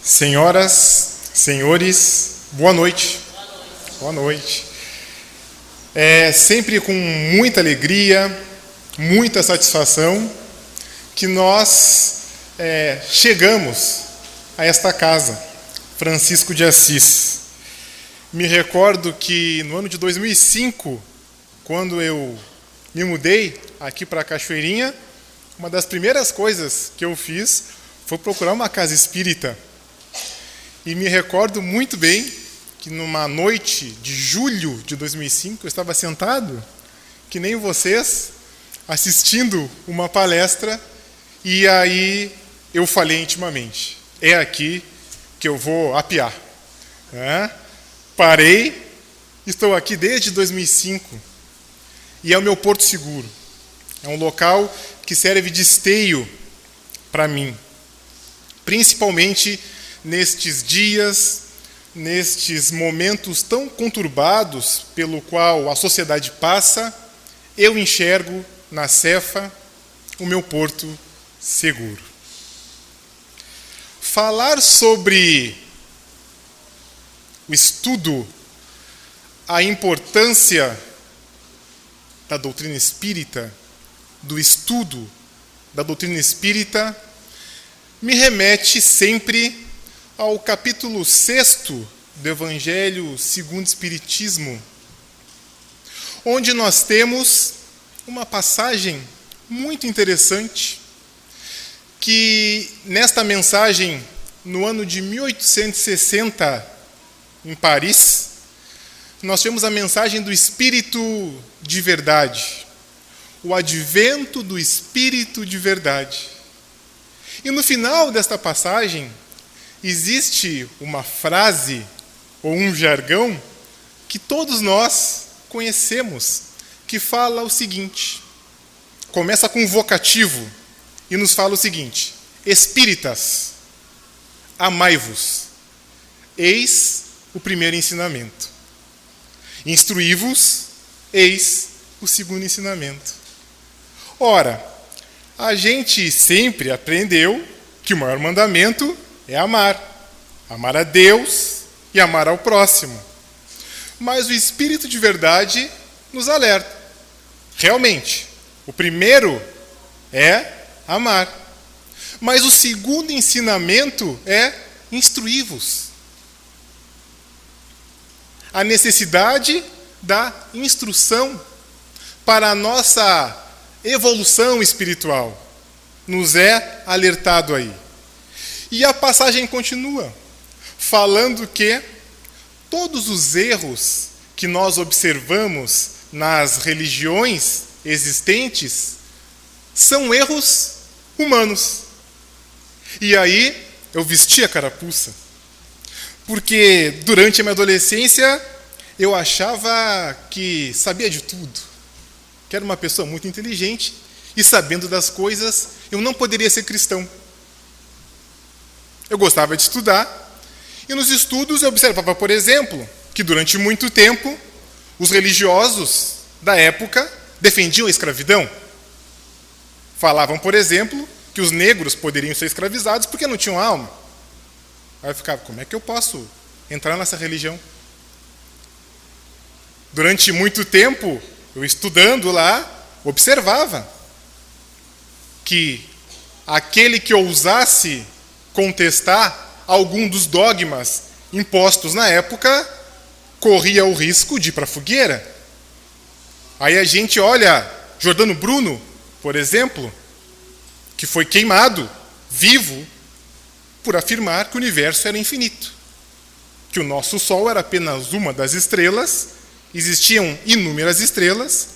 Senhoras, senhores, boa noite. Boa noite. É sempre com muita alegria, muita satisfação que nós chegamos a esta casa, Francisco de Assis. Me recordo que no ano de 2005, quando eu me mudei aqui para Cachoeirinha, uma das primeiras coisas que eu fiz foi procurar uma casa espírita. E me recordo muito bem que numa noite de julho de 2005, eu estava sentado, que nem vocês, assistindo uma palestra, e aí eu falei intimamente, é aqui que eu vou apiar. Parei, estou aqui desde 2005, e é o meu porto seguro. É um local que serve de esteio para mim, principalmente nestes dias, nestes momentos tão conturbados pelo qual a sociedade passa, eu enxergo na Cefa o meu porto seguro. Falar sobre o estudo, a importância da doutrina espírita, do estudo da doutrina espírita, me remete sempre ao capítulo 6 do Evangelho segundo o Espiritismo, onde nós temos uma passagem muito interessante, que nesta mensagem, no ano de 1860, em Paris, nós tivemos a mensagem do Espírito de Verdade, o advento do Espírito de Verdade. E no final desta passagem, existe uma frase ou um jargão que todos nós conhecemos, que fala o seguinte, começa com um vocativo e nos fala o seguinte: espíritas, amai-vos, eis o primeiro ensinamento. Instruí-vos, eis o segundo ensinamento. Ora, a gente sempre aprendeu que o maior mandamento é amar. Amar a Deus e amar ao próximo. Mas o Espírito de Verdade nos alerta. Realmente, o primeiro é amar. Mas o segundo ensinamento é instruí-vos. A necessidade da instrução para a nossa evolução espiritual nos é alertado aí. E a passagem continua, falando que todos os erros que nós observamos nas religiões existentes são erros humanos. E aí eu vesti a carapuça, porque durante a minha adolescência eu achava que sabia de tudo, que era uma pessoa muito inteligente, e sabendo das coisas, eu não poderia ser cristão. Eu gostava de estudar, e nos estudos eu observava, por exemplo, que durante muito tempo os religiosos da época defendiam a escravidão. Falavam, por exemplo, que os negros poderiam ser escravizados porque não tinham alma. Aí eu ficava, como é que eu posso entrar nessa religião? Durante muito tempo, eu estudando lá, observava que aquele que ousasse contestar algum dos dogmas impostos na época, corria o risco de ir para a fogueira. Aí a gente olha Giordano Bruno, por exemplo, que foi queimado vivo por afirmar que o universo era infinito, que o nosso Sol era apenas uma das estrelas, existiam inúmeras estrelas,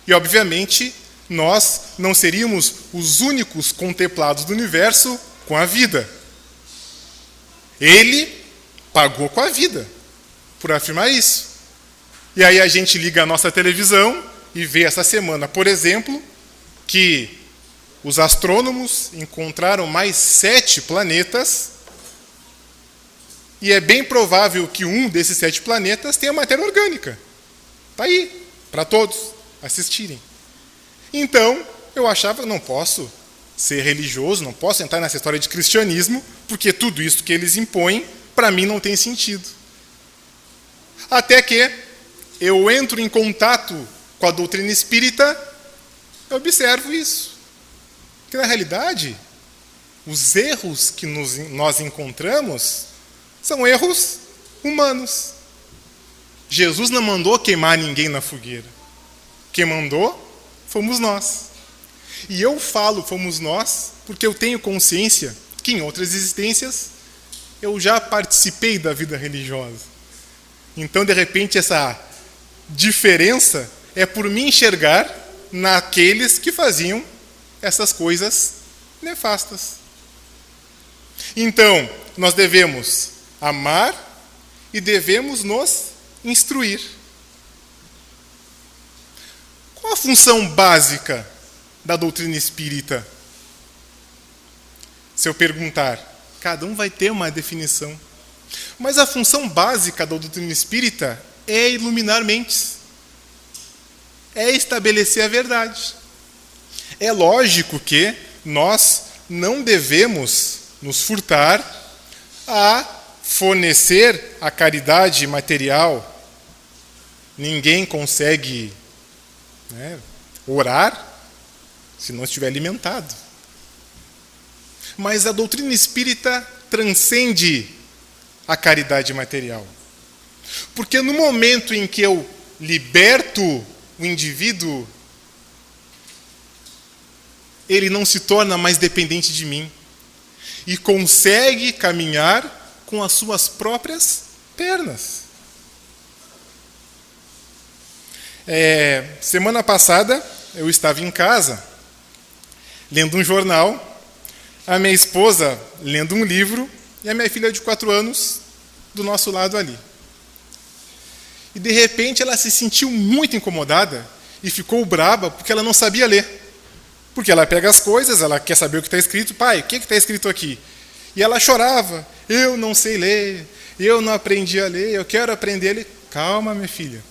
e obviamente nós não seríamos os únicos contemplados do universo com a vida. Ele pagou com a vida por afirmar isso. E aí a gente liga a nossa televisão e vê essa semana, por exemplo, que os astrônomos encontraram mais 7 planetas, e é bem provável que um desses 7 planetas tenha matéria orgânica. Está aí, para todos assistirem. Então, eu achava, não posso ser religioso, não posso entrar nessa história de cristianismo, porque tudo isso que eles impõem, para mim, não tem sentido. Até que eu entro em contato com a doutrina espírita, eu observo isso. Que, na realidade, os erros que nós encontramos são erros humanos. Jesus não mandou queimar ninguém na fogueira. Quem mandou fomos nós. E eu falo fomos nós porque eu tenho consciência que em outras existências eu já participei da vida religiosa. Então, de repente, essa diferença é por me enxergar naqueles que faziam essas coisas nefastas. Então, nós devemos amar e devemos nos instruir. Qual a função básica da doutrina espírita? Se eu perguntar, cada um vai ter uma definição. Mas a função básica da doutrina espírita é iluminar mentes. É estabelecer a verdade. É lógico que nós não devemos nos furtar a fornecer a caridade material. Ninguém consegue, orar se não estiver alimentado. Mas a doutrina espírita transcende a caridade material. Porque no momento em que eu liberto o indivíduo, ele não se torna mais dependente de mim e consegue caminhar com as suas próprias pernas. Semana passada, eu estava em casa, lendo um jornal, a minha esposa lendo um livro e a minha filha de 4 anos do nosso lado ali. E, de repente, ela se sentiu muito incomodada e ficou braba porque ela não sabia ler. Porque ela pega as coisas, ela quer saber o que está escrito. Pai, o que está escrito aqui? E ela chorava. Eu não sei ler, eu não aprendi a ler, eu quero aprender a ler. Calma, minha filha,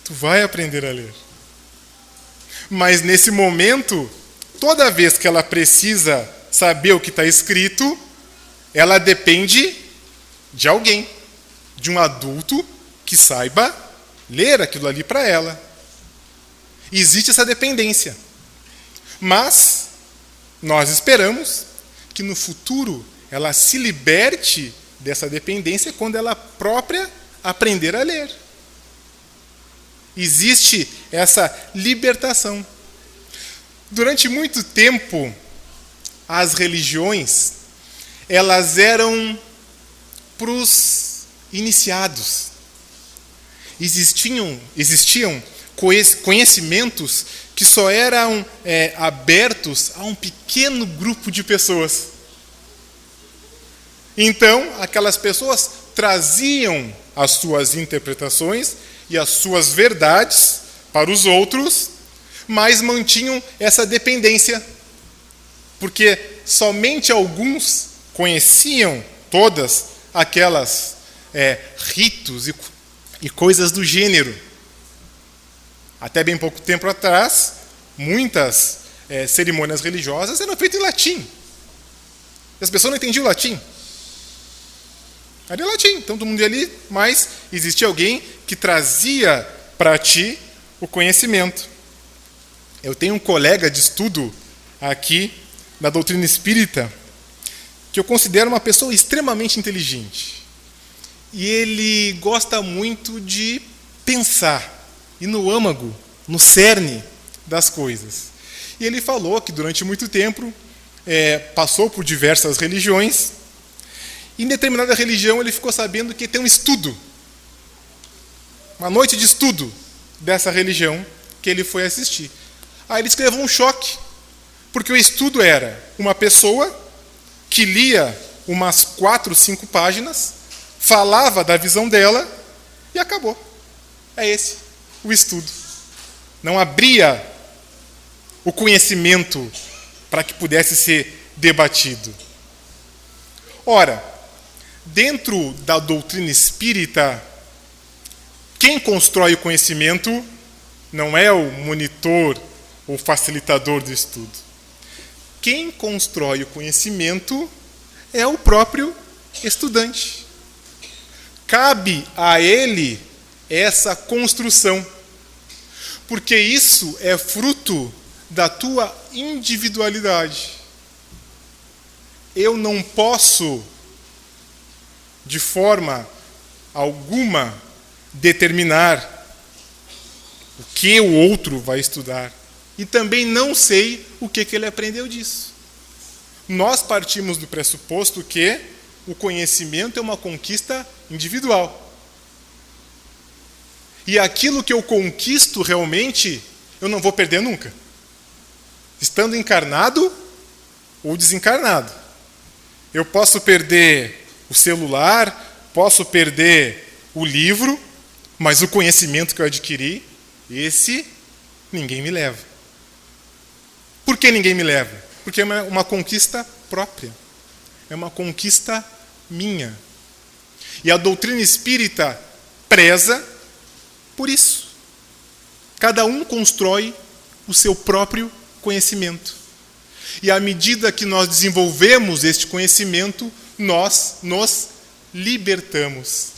tu vai aprender a ler. Mas nesse momento, toda vez que ela precisa saber o que está escrito, ela depende de alguém, de um adulto que saiba ler aquilo ali para ela. Existe essa dependência. Mas nós esperamos que no futuro ela se liberte dessa dependência quando ela própria aprender a ler. Existe essa libertação. Durante muito tempo, as religiões, elas eram para os iniciados. Existiam conhecimentos que só eram abertos a um pequeno grupo de pessoas. Então, aquelas pessoas traziam as suas interpretações e as suas verdades para os outros, mas mantinham essa dependência, porque somente alguns conheciam todas aquelas ritos e coisas do gênero. Até bem pouco tempo atrás, muitas cerimônias religiosas eram feitas em latim. As pessoas não entendiam o latim. Era em latim, então todo mundo ia ali, mas existia alguém que trazia para ti o conhecimento. Eu tenho um colega de estudo aqui na doutrina espírita que eu considero uma pessoa extremamente inteligente. E ele gosta muito de pensar, e no âmago, no cerne das coisas. E ele falou que durante muito tempo passou por diversas religiões. E em determinada religião ele ficou sabendo que tem um estudo, uma noite de estudo dessa religião que ele foi assistir. Aí ele escreveu um choque, porque o estudo era uma pessoa que lia umas 4, 5 páginas, falava da visão dela e acabou. É esse o estudo. Não abria o conhecimento para que pudesse ser debatido. Ora, dentro da doutrina espírita, quem constrói o conhecimento não é o monitor ou facilitador do estudo. quem constrói o conhecimento é o próprio estudante. Cabe a ele essa construção, porque isso é fruto da tua individualidade. Eu não posso, de forma alguma, determinar o que o outro vai estudar. E também não sei o que ele aprendeu disso. Nós partimos do pressuposto que o conhecimento é uma conquista individual. E aquilo que eu conquisto realmente, eu não vou perder nunca. Estando encarnado ou desencarnado. Eu posso perder o celular, posso perder o livro, mas o conhecimento que eu adquiri, esse ninguém me leva. Por que ninguém me leva? Porque é uma conquista própria. É uma conquista minha. E a doutrina espírita preza por isso. Cada um constrói o seu próprio conhecimento. E à medida que nós desenvolvemos este conhecimento, nós nos libertamos.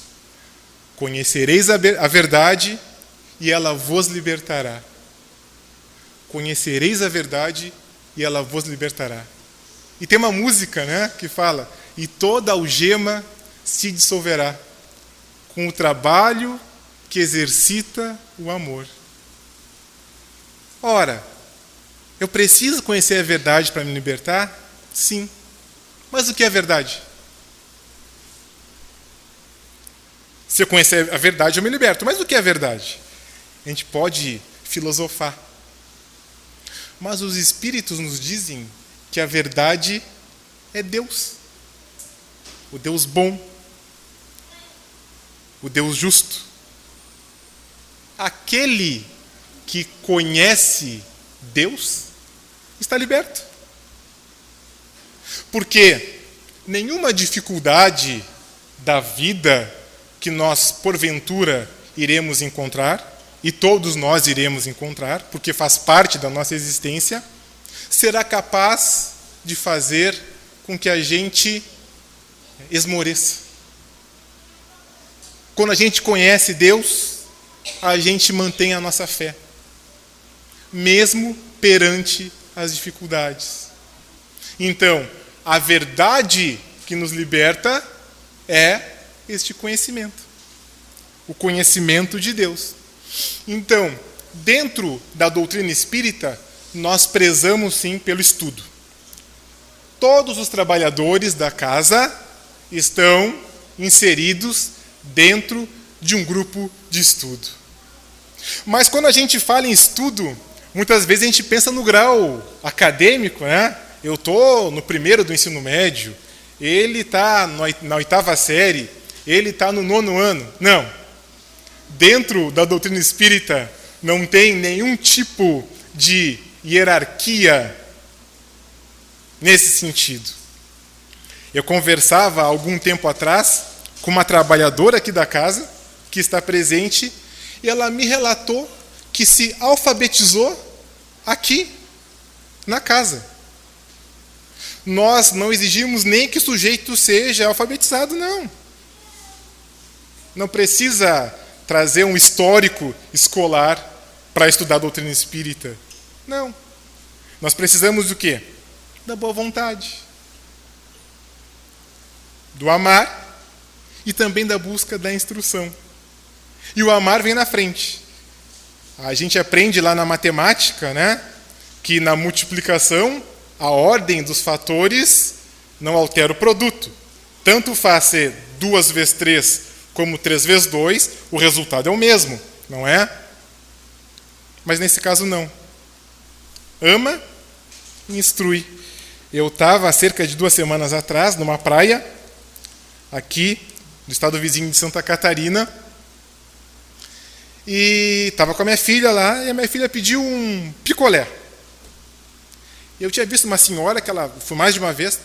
Conhecereis a verdade e ela vos libertará. Conhecereis a verdade e ela vos libertará. E tem uma música, né, que fala: e toda algema se dissolverá com o trabalho que exercita o amor. Ora, eu preciso conhecer a verdade para me libertar? Sim. Mas o que é verdade? Se eu conhecer a verdade, eu me liberto. Mas o que é verdade? A gente pode filosofar. Mas os espíritos nos dizem que a verdade é Deus. O Deus bom. O Deus justo. Aquele que conhece Deus está liberto. Porque nenhuma dificuldade da vida que nós, porventura, iremos encontrar, e todos nós iremos encontrar, porque faz parte da nossa existência, será capaz de fazer com que a gente esmoreça. Quando a gente conhece Deus, a gente mantém a nossa fé, mesmo perante as dificuldades. Então, a verdade que nos liberta é este conhecimento, o conhecimento de Deus. Então, dentro da doutrina espírita, nós prezamos sim pelo estudo. Todos os trabalhadores da casa estão inseridos dentro de um grupo de estudo. Mas quando a gente fala em estudo, muitas vezes a gente pensa no grau acadêmico, né? Eu estou no primeiro do ensino médio, ele está na 8ª série, ele está no 9º ano. Não. Dentro da doutrina espírita não tem nenhum tipo de hierarquia nesse sentido. Eu conversava há algum tempo atrás com uma trabalhadora aqui da casa, que está presente, e ela me relatou que se alfabetizou aqui, na casa. Nós não exigimos nem que o sujeito seja alfabetizado, não. Não precisa trazer um histórico escolar para estudar a doutrina espírita. Não. Nós precisamos do quê? Da boa vontade. Do amar e também da busca da instrução. E o amar vem na frente. A gente aprende lá na matemática, né, que na multiplicação a ordem dos fatores não altera o produto. Tanto faz ser 2 vezes 3 como 3 vezes 2, o resultado é o mesmo, não é? Mas nesse caso não. Ama e instrui. Eu estava há cerca de 2 semanas atrás, numa praia, aqui, no estado vizinho de Santa Catarina, e estava com a minha filha lá, e a minha filha pediu um picolé. Eu tinha visto uma senhora que ela, foi mais de uma vez,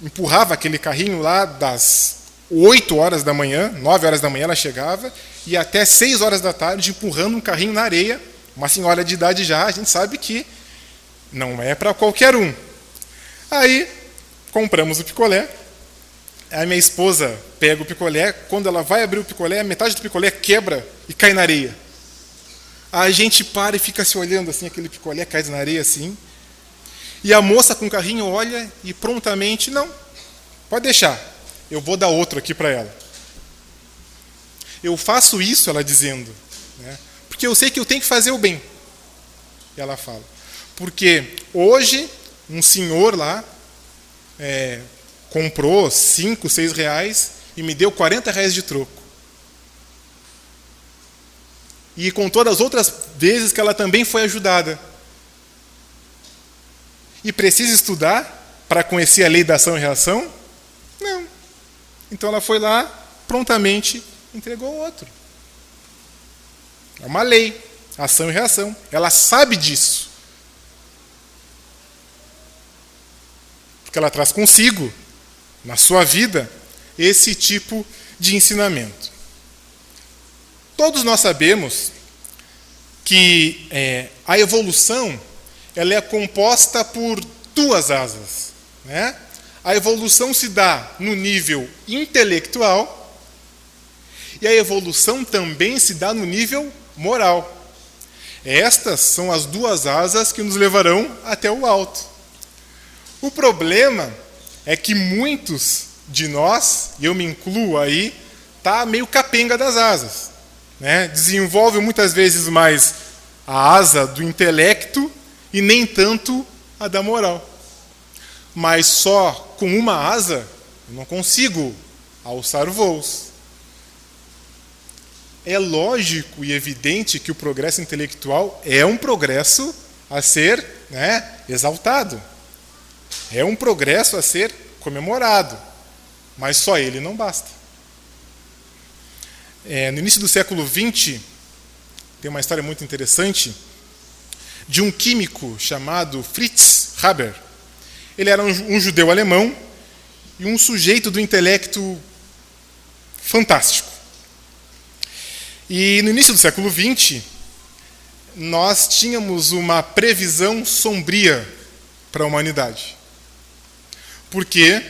empurrava aquele carrinho lá das 8 horas da manhã, 9 horas da manhã ela chegava, e até 6 horas da tarde empurrando um carrinho na areia. Uma senhora de idade já, a gente sabe que não é para qualquer um. Aí, compramos o picolé. A minha esposa pega o picolé. Quando ela vai abrir o picolé, metade do picolé quebra e cai na areia. A gente para e fica se olhando assim, aquele picolé cai na areia assim. E a moça com o carrinho olha e prontamente, não, pode deixar, eu vou dar outro aqui para ela. Eu faço isso, ela dizendo, né, porque eu sei que eu tenho que fazer o bem. E ela fala, porque hoje um senhor lá comprou 5, 6 reais e me deu 40 reais de troco. E com todas as outras vezes que ela também foi ajudada. E precisa estudar para conhecer a lei da ação e reação? Não. Então ela foi lá, prontamente entregou outro. É uma lei, ação e reação. Ela sabe disso. Porque ela traz consigo, na sua vida, esse tipo de ensinamento. Todos nós sabemos que a evolução ela é composta por 2 asas, né? A evolução se dá no nível intelectual e a evolução também se dá no nível moral. Estas são as 2 asas que nos levarão até o alto. O problema é que muitos de nós, e eu me incluo aí, tá meio capenga das asas, né? Desenvolve muitas vezes mais a asa do intelecto e nem tanto a da moral. Mas só com uma asa eu não consigo alçar voos. É lógico e evidente que o progresso intelectual é um progresso a ser, né, exaltado. É um progresso a ser comemorado. Mas só ele não basta. No início do século XX, tem uma história muito interessante de um químico chamado Fritz Haber. Ele era um judeu alemão e um sujeito do intelecto fantástico. E no início do século XX, nós tínhamos uma previsão sombria para a humanidade. Porque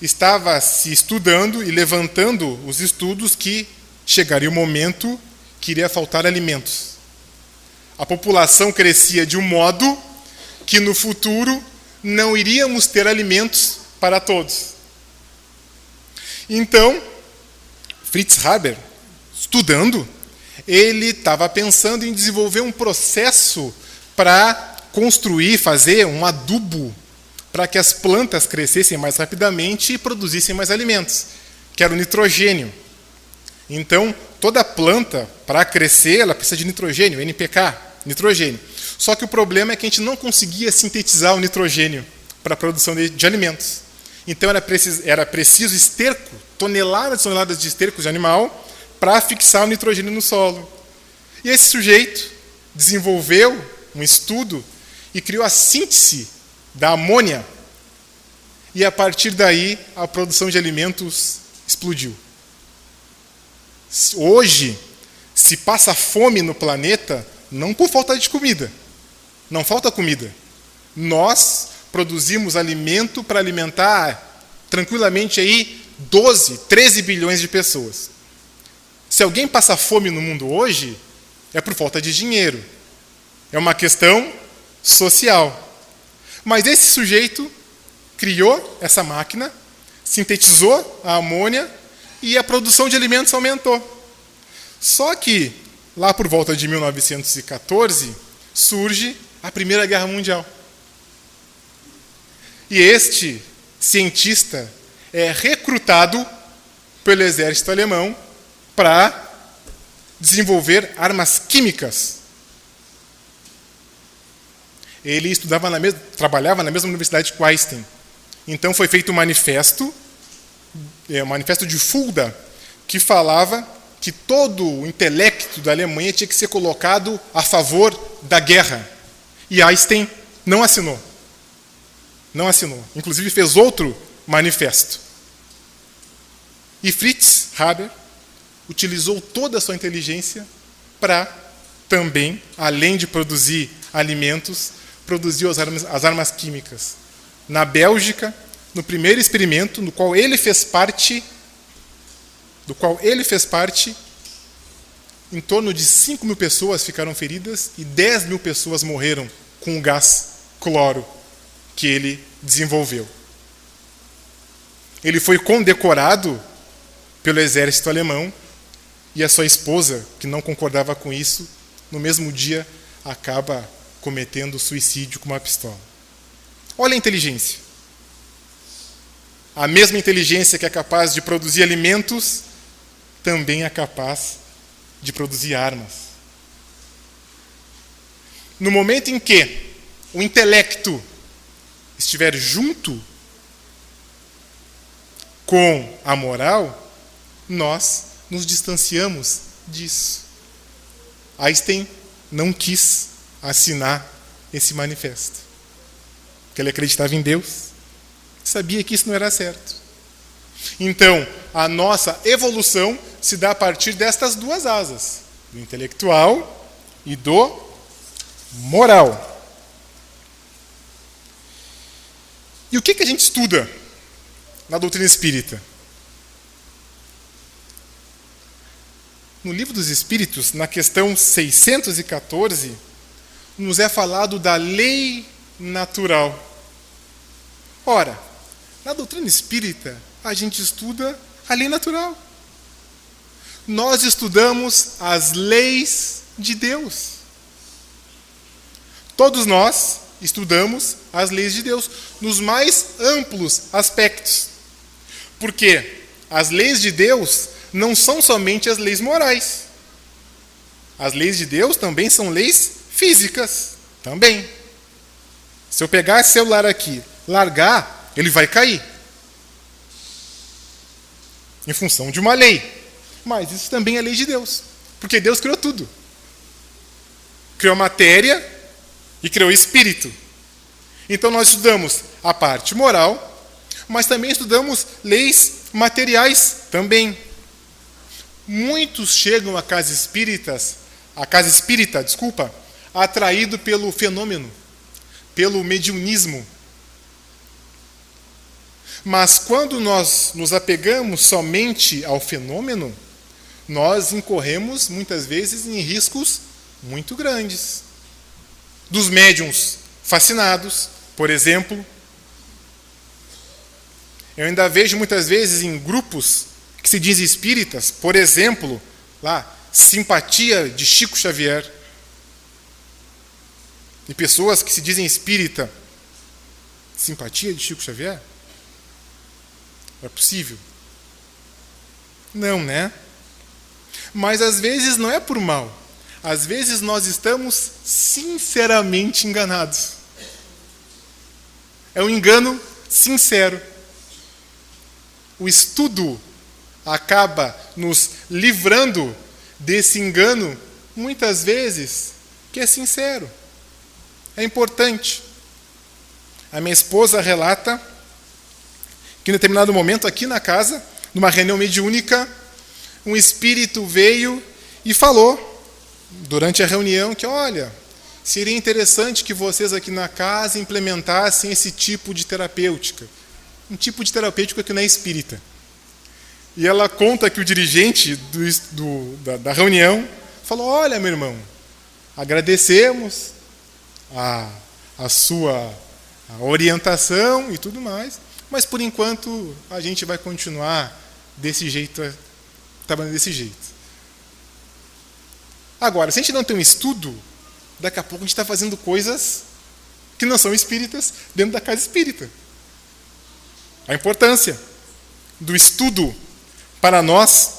estava se estudando e levantando os estudos que chegaria o momento que iria faltar alimentos. A população crescia de um modo que no futuro não iríamos ter alimentos para todos. Então, Fritz Haber, estudando, ele estava pensando em desenvolver um processo para construir, fazer um adubo para que as plantas crescessem mais rapidamente e produzissem mais alimentos, que era o nitrogênio. Então, toda planta, para crescer, ela precisa de nitrogênio, NPK, nitrogênio. Só que o problema é que a gente não conseguia sintetizar o nitrogênio para a produção de alimentos. Então, era preciso esterco, toneladas e toneladas de esterco de animal para fixar o nitrogênio no solo. E esse sujeito desenvolveu um estudo e criou a síntese da amônia. E, a partir daí, a produção de alimentos explodiu. Hoje, se passa fome no planeta, não por falta de comida. Não falta comida. Nós produzimos alimento para alimentar tranquilamente aí 12, 13 bilhões de pessoas. Se alguém passa fome no mundo hoje, é por falta de dinheiro. É uma questão social. Mas esse sujeito criou essa máquina, sintetizou a amônia e a produção de alimentos aumentou. Só que, lá por volta de 1914, surge a Primeira Guerra Mundial. E este cientista é recrutado pelo exército alemão para desenvolver armas químicas. Ele trabalhava na mesma universidade que Einstein. Então foi feito um manifesto de Fulda, que falava que todo o intelecto da Alemanha tinha que ser colocado a favor da guerra. E Einstein não assinou. Não assinou. Inclusive fez outro manifesto. E Fritz Haber utilizou toda a sua inteligência para também, além de produzir alimentos, produzir as armas químicas. na Bélgica, no primeiro experimento, do qual ele fez parte, em torno de 5.000 pessoas ficaram feridas e 10.000 pessoas morreram com o gás cloro que ele desenvolveu. Ele foi condecorado pelo exército alemão e a sua esposa, que não concordava com isso, no mesmo dia acaba cometendo suicídio com uma pistola. Olha a inteligência. A mesma inteligência que é capaz de produzir alimentos, também é capaz de produzir armas. No momento em que o intelecto estiver junto com a moral, nós nos distanciamos disso. Einstein não quis assinar esse manifesto, porque ele acreditava em Deus, sabia que isso não era certo. Então, a nossa evolução se dá a partir destas duas asas, do intelectual e do moral. E o que a gente estuda na doutrina espírita? No Livro dos Espíritos, na questão 614, nos é falado da lei natural. Ora, na doutrina espírita, a gente estuda a lei natural. Nós estudamos as leis de Deus. Todos nós estudamos as leis de Deus nos mais amplos aspectos. Porque as leis de Deus não são somente as leis morais. As leis de Deus também são leis físicas. Também. Se eu pegar esse celular aqui, largar, ele vai cair. Em função de uma lei. Mas isso também é lei de Deus. Porque Deus criou tudo. Criou matéria e criou espírito. Então nós estudamos a parte moral, mas também estudamos leis materiais também. Muitos chegam à casa espírita, atraído pelo fenômeno, pelo mediunismo. Mas quando nós nos apegamos somente ao fenômeno, nós incorremos muitas vezes em riscos muito grandes. Dos médiuns fascinados, por exemplo. Eu ainda vejo muitas vezes em grupos que se dizem espíritas, por exemplo, lá, Simpatia de Chico Xavier. E pessoas que se dizem espírita. Simpatia de Chico Xavier? É possível? Não, né? Mas às vezes não é por mal. Às vezes nós estamos sinceramente enganados. É um engano sincero. O estudo acaba nos livrando desse engano, muitas vezes, que é sincero. É importante. A minha esposa relata que em determinado momento, aqui na casa, numa reunião mediúnica, um espírito veio e falou, durante a reunião, que, olha, seria interessante que vocês aqui na casa implementassem esse tipo de terapêutica. Um tipo de terapêutica que não é espírita. E ela conta que o dirigente da reunião falou, olha, meu irmão, agradecemos a sua orientação e tudo mais, mas por enquanto a gente vai continuar desse jeito, trabalhando desse jeito. Agora, se a gente não tem um estudo, daqui a pouco a gente está fazendo coisas que não são espíritas dentro da casa espírita. A importância do estudo para nós,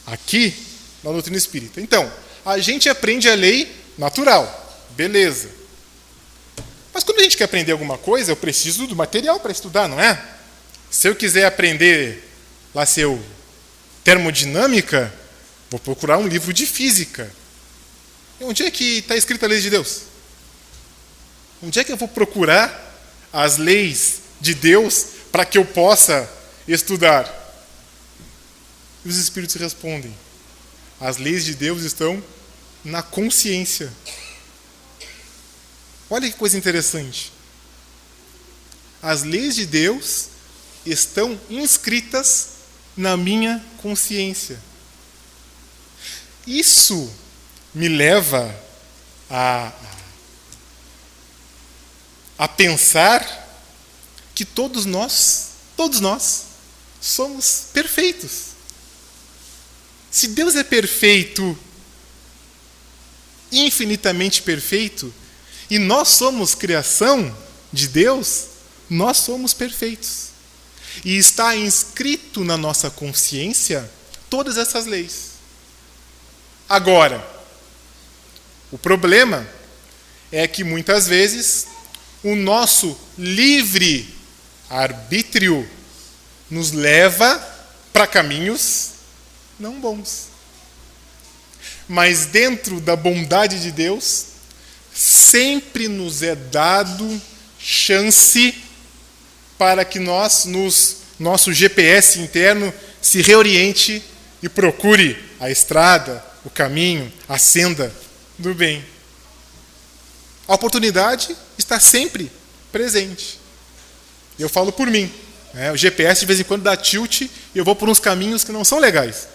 aqui, na doutrina espírita. Então, a gente aprende a lei natural. Beleza. Mas quando a gente quer aprender alguma coisa, eu preciso do material para estudar, não é? Se eu quiser aprender lá seu termodinâmica, vou procurar um livro de física. E onde é que está escrita a lei de Deus? Onde é que eu vou procurar as leis de Deus para que eu possa estudar? E os espíritos respondem: as leis de Deus estão na consciência. Olha que coisa interessante. as leis de Deus estão inscritas na minha consciência. Isso me leva a pensar que todos nós somos perfeitos. Se Deus é perfeito, infinitamente perfeito, e nós somos criação de Deus, nós somos perfeitos. E está inscrito na nossa consciência todas essas leis. Agora, o problema é que muitas vezes o nosso livre arbítrio nos leva para caminhos não bons. Mas dentro da bondade de Deus, sempre nos é dado chance para que nosso GPS interno se reoriente e procure a estrada, o caminho, a senda do bem. A oportunidade está sempre presente. Eu falo por mim. O GPS de vez em quando dá tilt e eu vou por uns caminhos que não são legais.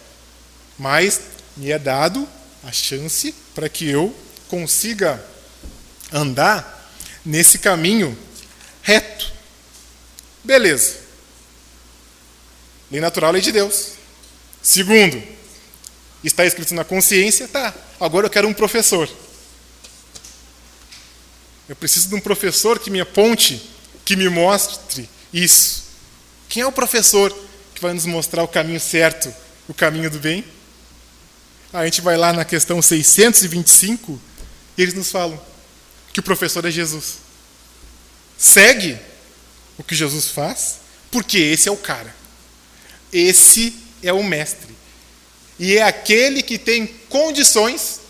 Mas me é dado a chance para que eu consiga andar nesse caminho reto. Beleza. Lei natural, lei de Deus. Segundo, está escrito na consciência, tá, agora eu quero um professor. Eu preciso de um professor que me aponte, que me mostre isso. Quem é o professor que vai nos mostrar o caminho certo, o caminho do bem? A gente vai lá na questão 625 e eles nos falam que o professor é Jesus. Segue o que Jesus faz, porque esse é o cara. Esse é o mestre. E é aquele que tem condições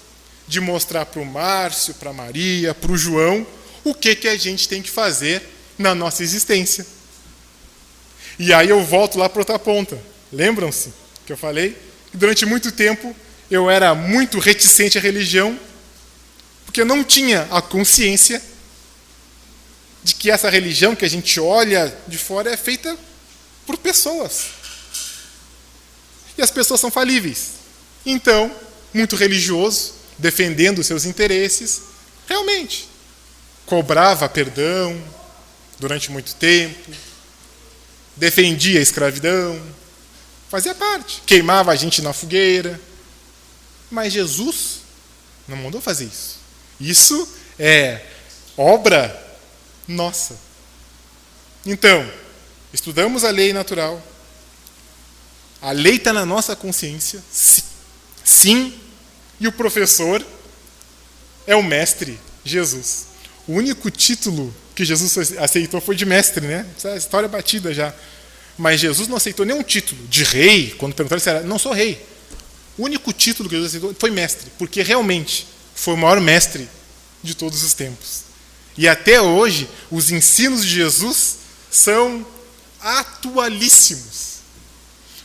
de mostrar para o Márcio, para a Maria, para o João, o que a gente tem que fazer na nossa existência. E aí eu volto lá para outra ponta. Lembram-se que eu falei? Que durante muito tempo eu era muito reticente à religião, porque eu não tinha a consciência de que essa religião que a gente olha de fora é feita por pessoas. E as pessoas são falíveis. Então, muito religioso, defendendo os seus interesses, realmente cobrava perdão durante muito tempo, defendia a escravidão, fazia parte, queimava a gente na fogueira. Mas Jesus não mandou fazer isso. Isso é obra nossa. Então, estudamos a lei natural. A lei está na nossa consciência, sim, e o professor é o mestre, Jesus. O único título que Jesus aceitou foi de mestre, né? Essa história é batida já. Mas Jesus não aceitou nenhum título de rei, quando perguntaram se era, não sou rei. O único título que Jesus aceitou foi mestre, porque realmente foi o maior mestre de todos os tempos. E até hoje, os ensinos de Jesus são atualíssimos.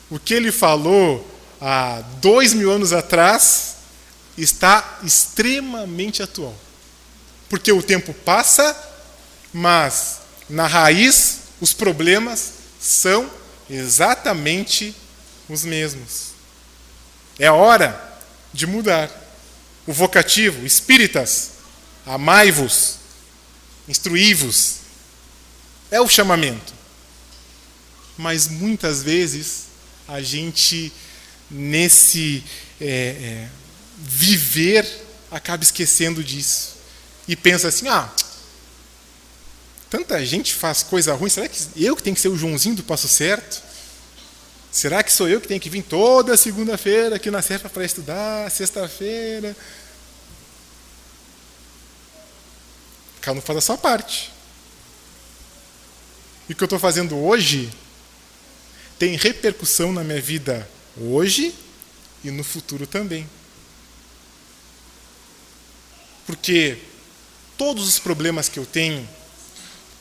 O que ele falou há 2000 anos atrás está extremamente atual. Porque o tempo passa, mas na raiz os problemas são exatamente os mesmos. É hora de mudar. O vocativo, espíritas, amai-vos, instruí-vos, é o chamamento. Mas muitas vezes a gente, nesse viver, acaba esquecendo disso. E pensa assim, tanta gente faz coisa ruim, será que eu que tenho que ser o Joãozinho do Passo Certo? Será que sou eu que tenho que vir toda segunda-feira aqui na Serpa para estudar, sexta-feira? Cada um faz a sua parte. E o que eu estou fazendo hoje tem repercussão na minha vida hoje e no futuro também. Porque todos os problemas que eu tenho,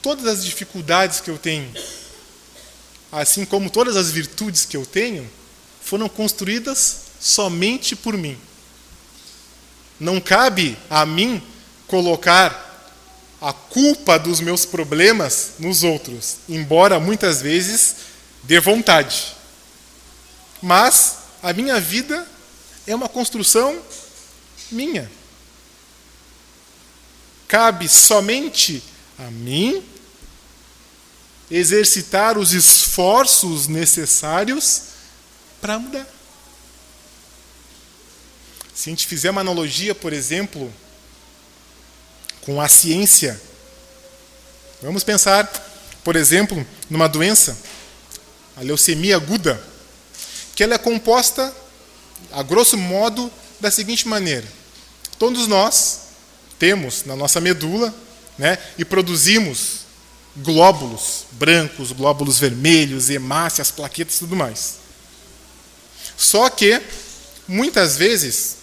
todas as dificuldades que eu tenho, assim como todas as virtudes que eu tenho, foram construídas somente por mim. Não cabe a mim colocar a culpa dos meus problemas nos outros, embora muitas vezes dê vontade. Mas a minha vida é uma construção minha. Cabe somente a mim exercitar os esforços necessários para mudar. Se a gente fizer uma analogia, por exemplo, com a ciência, vamos pensar, por exemplo, numa doença, a leucemia aguda, que ela é composta, a grosso modo, da seguinte maneira. Todos nós temos na nossa medula, né, e produzimos glóbulos brancos, glóbulos vermelhos, hemácias, plaquetas e tudo mais. Só que, muitas vezes,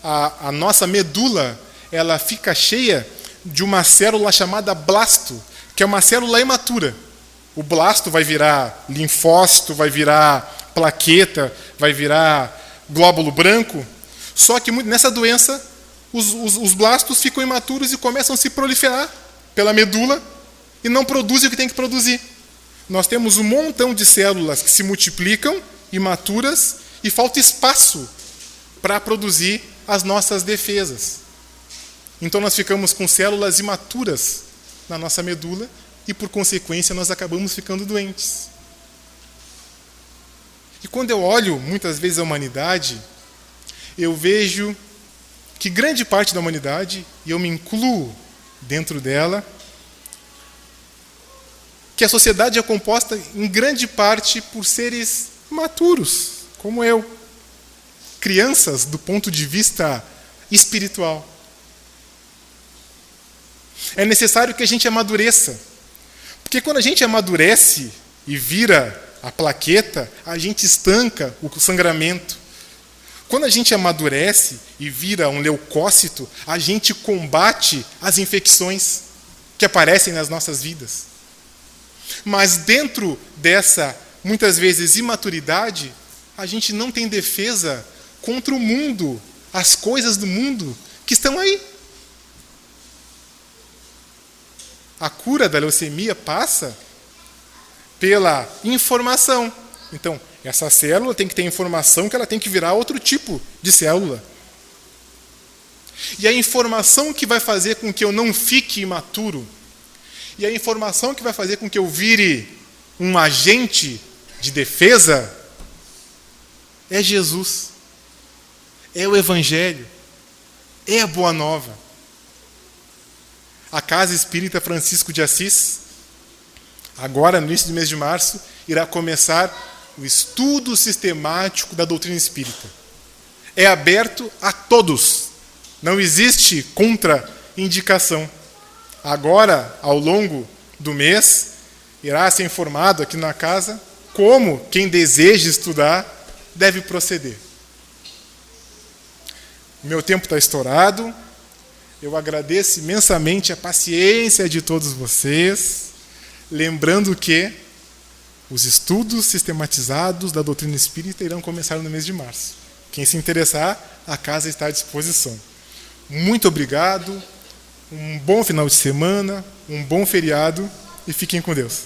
a nossa medula ela fica cheia de uma célula chamada blasto, que é uma célula imatura. O blasto vai virar linfócito, vai virar plaqueta, vai virar glóbulo branco. Só que nessa doença, os blastos ficam imaturos e começam a se proliferar pela medula e não produzem o que tem que produzir. Nós temos um montão de células que se multiplicam, imaturas, e falta espaço para produzir as nossas defesas. Então nós ficamos com células imaturas na nossa medula e, por consequência, nós acabamos ficando doentes. E quando eu olho, muitas vezes, a humanidade, eu vejo que grande parte da humanidade, e eu me incluo dentro dela, que a sociedade é composta em grande parte por seres maturos, como eu. Crianças do ponto de vista espiritual. É necessário que a gente amadureça. Porque quando a gente amadurece e vira a plaqueta, a gente estanca o sangramento. Quando a gente amadurece e vira um leucócito, a gente combate as infecções que aparecem nas nossas vidas. Mas dentro dessa, muitas vezes, imaturidade, a gente não tem defesa contra o mundo, as coisas do mundo que estão aí. A cura da leucemia passa pela informação. Então, essa célula tem que ter informação que ela tem que virar outro tipo de célula. E a informação que vai fazer com que eu não fique imaturo, e a informação que vai fazer com que eu vire um agente de defesa, é Jesus. É o Evangelho. É a Boa Nova. A Casa Espírita Francisco de Assis, agora no início do mês de março, irá começar o estudo sistemático da doutrina espírita. É aberto a todos. Não existe contraindicação. Agora, ao longo do mês, irá ser informado aqui na casa como quem deseja estudar deve proceder. Meu tempo está estourado. Eu agradeço imensamente a paciência de todos vocês, lembrando que os estudos sistematizados da doutrina espírita irão começar no mês de março. Quem se interessar, a casa está à disposição. Muito obrigado, um bom final de semana, um bom feriado e fiquem com Deus.